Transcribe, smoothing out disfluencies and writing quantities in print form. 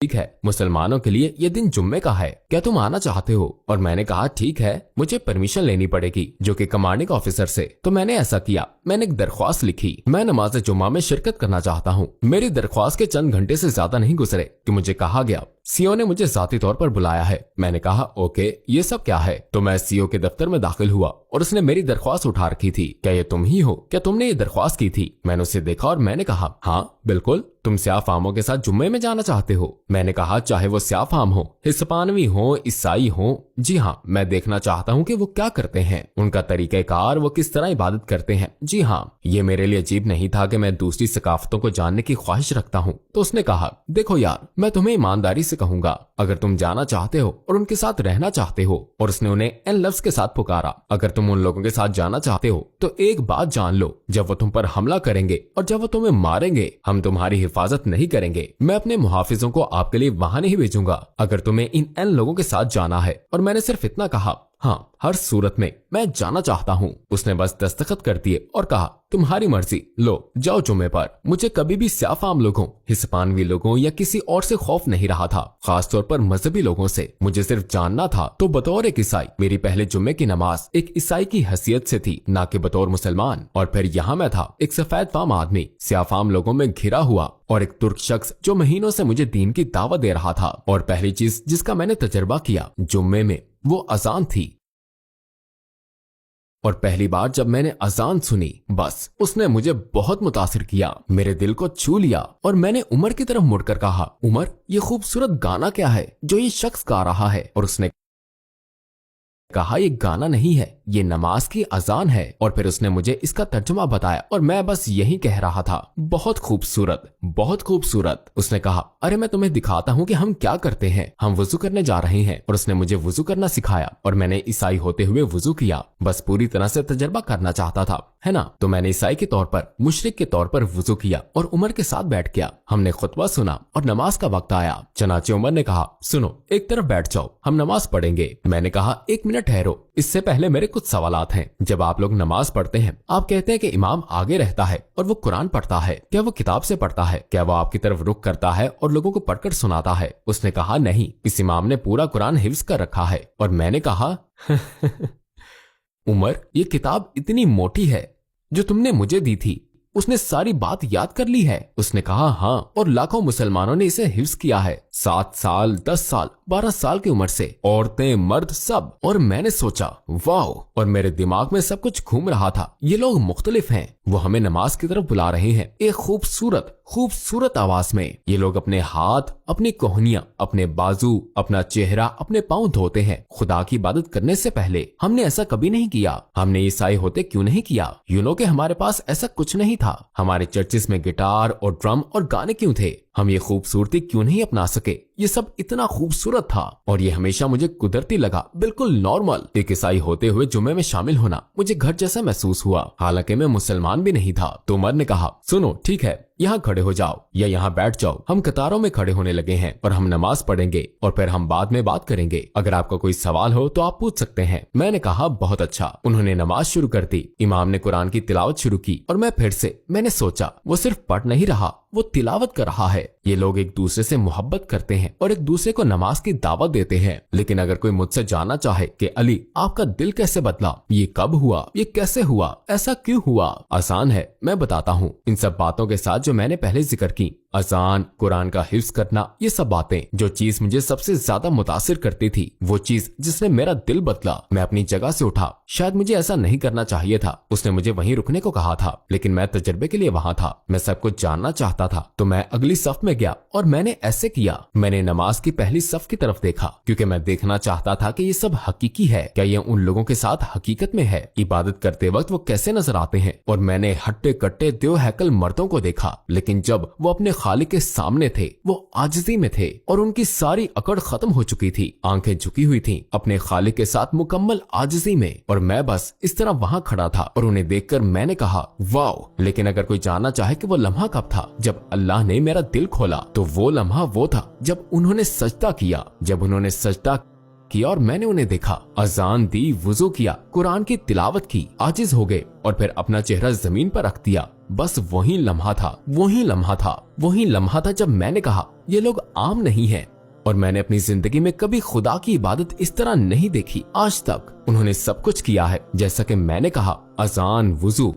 ठीक है, मुसलमानों के लिए ये दिन जुम्मे का है, क्या तुम आना चाहते हो? और मैंने कहा ठीक है, मुझे परमिशन लेनी पड़ेगी, जो कि कमांडिंग ऑफिसर से। तो मैंने ऐसा किया, मैंने एक दरख्वास्त लिखी, मैं नमाज जुम्मा में शिरकत करना चाहता हूँ। मेरी दरख्वास्त के चंद घंटे से ज्यादा नहीं गुजरे कि मुझे कहा गया सीओ ने मुझे जाती तौर पर बुलाया है। मैंने कहा ओके, ये सब क्या है? तो मैं सीओ के दफ्तर में दाखिल हुआ और उसने मेरी दरख्वास्त उठा रखी थी। क्या ये तुम ही हो? क्या तुमने ये दरख्वास्त की थी? मैंने उसे देखा और मैंने कहा हाँ बिल्कुल, तुम स्याह फामों के साथ जुम्मे में जाना चाहते हो? मैंने कहा चाहे वो स्याह फाम हो, हिस्पानवी हो, ईसाई हो, जी हाँ, मैं देखना चाहता हूँ कि वो क्या करते हैं, उनका तरीक़ेकार, वो किस तरह इबादत करते हैं। जी हाँ, ये मेरे लिए अजीब नहीं था कि मैं दूसरी सकाफतों को जानने की ख्वाहिश रखता हूँ। तो उसने कहा देखो यार, मैं तुम्हें ईमानदारी से कहूंगा, अगर तुम जाना चाहते हो और उनके साथ रहना चाहते हो, और उसने उन्हें एन लफ्ज के साथ पुकारा, अगर तुम उन लोगों के साथ जाना चाहते हो तो एक बात जान लो, जब वो तुम पर हमला करेंगे और जब वो तुम्हें मारेंगे, हम तुम्हारी हिफाजत नहीं करेंगे। मैं अपने मुहाफिजों को आपके लिए वहां नहीं भेजूंगा अगर तुम्हें इन एन लोगों के साथ जाना है। और मैंने सिर्फ इतना कहा हाँ, हर सूरत में मैं जाना चाहता हूँ। उसने बस दस्तखत कर दिए और कहा तुम्हारी मर्जी, लो जाओ जुम्मे पर। मुझे कभी भी स्याफाम लोगों, हिस्पानवी लोगों या किसी और से खौफ नहीं रहा था, खास तौर पर मजहबी लोगों से। मुझे सिर्फ जानना था। तो बतौर एक ईसाई मेरी पहले जुम्मे की नमाज एक ईसाई की हैसियत से थी, ना कि बतौर मुसलमान। और फिर यहाँ मैं था, एक सफेद फाम आदमी स्याफाम लोगों में घिरा हुआ, और एक तुर्क शख्स जो महीनों से मुझे दीन की दावत दे रहा था। और पहली चीज जिसका मैंने तजर्बा किया जुम्मे में, वो अजान थी। और पहली बार जब मैंने अजान सुनी, बस उसने मुझे बहुत मुतासिर किया, मेरे दिल को छू लिया। और मैंने उमर की तरफ मुड़कर कहा उमर, ये खूबसूरत गाना क्या है जो ये शख्स गा रहा है? और उसने कहा ये गाना नहीं है, ये नमाज की अजान है। और फिर उसने मुझे इसका तर्जुमा बताया और मैं बस यही कह रहा था, बहुत खूबसूरत, बहुत खूबसूरत। उसने कहा अरे मैं तुम्हें दिखाता हूँ कि हम क्या करते हैं, हम वुजू करने जा रहे हैं। और उसने मुझे वुजू करना सिखाया और मैंने ईसाई होते हुए वुजू किया, बस पूरी तरह से तजर्बा करना चाहता था, है ना। तो मैंने ईसाई के तौर पर, मुशरिक के तौर पर वुजू किया और उमर के साथ बैठ गया। हमने खुतबा सुना और नमाज का वक्त आया। चनाचे उमर ने कहा सुनो, एक तरफ बैठ जाओ, हम नमाज पढ़ेंगे। मैंने कहा एक मिनट ठहरो, इससे पहले मेरे कुछ सवालात हैं। जब आप लोग नमाज पढ़ते हैं, आप कहते हैं कि इमाम आगे रहता है और वो कुरान पढ़ता है, क्या वो किताब से पढ़ता है? क्या वो आपकी तरफ रुख करता है और लोगों को पढ़कर सुनाता है? उसने कहा नहीं, इस इमाम ने पूरा कुरान हिफ्ज कर रखा है। और मैंने कहा उमर, ये किताब इतनी मोटी है जो तुमने मुझे दी थी, उसने सारी बात याद कर ली है? उसने कहा हाँ, और लाखों मुसलमानों ने इसे हिफ्ज किया है, 7 साल, 10 साल, 12 साल की उम्र से, औरतें, मर्द, सब। और मैंने सोचा वाह, और मेरे दिमाग में सब कुछ घूम रहा था, ये लोग मुख्तलिफ हैं, वो हमें नमाज की तरफ बुला रहे हैं एक खूबसूरत खूबसूरत आवाज में। ये लोग अपने हाथ, अपनी कोहनियां, अपने बाजू, अपना चेहरा, अपने पांव धोते हैं खुदा की इबादत करने से पहले। हमने ऐसा कभी नहीं किया। हमने ईसाई होते क्यों नहीं किया? यू नो कि हमारे पास ऐसा कुछ नहीं था। हमारे चर्चिस में गिटार और ड्रम और गाने क्यों थे? हम ये खूबसूरती क्यों नहीं अपना सके? ये सब इतना खूबसूरत था और ये हमेशा मुझे कुदरती लगा, बिल्कुल नॉर्मल। एक ईसाई होते हुए जुम्मे में शामिल होना मुझे घर जैसा महसूस हुआ, हालांकि मैं मुसलमान भी नहीं था। तो उमर ने कहा सुनो ठीक है, यहाँ खड़े हो जाओ या यहाँ बैठ जाओ। हम कतारों में खड़े होने लगे हैं और हम नमाज पढ़ेंगे और फिर हम बाद में बात करेंगे। अगर आपका कोई सवाल हो तो आप पूछ सकते हैं। मैंने कहा बहुत अच्छा। उन्होंने नमाज शुरू कर दी। इमाम ने कुरान की तिलावत शुरू की और मैंने सोचा वो सिर्फ पढ़ नहीं रहा, वो तिलावत कर रहा है। ये लोग एक दूसरे से मोहब्बत करते हैं और एक दूसरे को नमाज की दावत देते हैं। लेकिन अगर कोई मुझसे जानना चाहे कि अली आपका दिल कैसे बदला, ये कब हुआ, ये कैसे हुआ, ऐसा क्यों हुआ, आसान है, मैं बताता हूँ। इन सब बातों के साथ जो मैंने पहले जिक्र की, अजान, कुरान का हिफ्ज करना, ये सब बातें, जो चीज मुझे सबसे ज्यादा मुतासिर करती थी, वो चीज जिसने मेरा दिल बदला। मैं अपनी जगह से उठा। शायद मुझे ऐसा नहीं करना चाहिए था। उसने मुझे वहीं रुकने को कहा था, लेकिन मैं तजर्बे के लिए वहां था। मैं सब कुछ जानना चाहता था, तो मैं अगली सफ में गया और मैंने ऐसे किया। मैंने नमाज की पहली सफ की तरफ देखा, क्योंकि मैं देखना चाहता था कि ये सब हकीकी है, क्या ये उन लोगों के साथ हकीकत में है, इबादत करते वक्त वो कैसे नजर आते हैं। और मैंने हट्टे कट्टे देव हैकल मर्दों को देखा, लेकिन जब वो अपने खालिक के सामने थे, वो आजिज़ी में थे और उनकी सारी अकड़ खत्म हो चुकी थी। आंखें झुकी हुई थीं अपने खालिक के साथ मुकम्मल आजिज़ी में, और मैं बस इस तरह वहां खड़ा था। और उन्हें देखकर मैंने कहा वाओ। लेकिन अगर कोई जानना चाहे कि वो लम्हा कब था जब अल्लाह ने मेरा दिल खोला, तो वो लम्हा वो था जब उन्होंने सजदा किया। जब उन्होंने सजदा किया और मैंने उन्हें देखा, अजान दी, वुजू किया, कुरान की तिलावत की, आजिज हो गए और फिर अपना चेहरा जमीन पर रख दिया। बस वही लम्हा था, वही लम्हा था, वही लम्हा था जब मैंने कहा ये लोग आम नहीं हैं और मैंने अपनी जिंदगी में कभी खुदा की इबादत इस तरह नहीं देखी आज तक। उन्होंने सब कुछ किया है जैसा कि मैंने कहा, अजान, वुजू,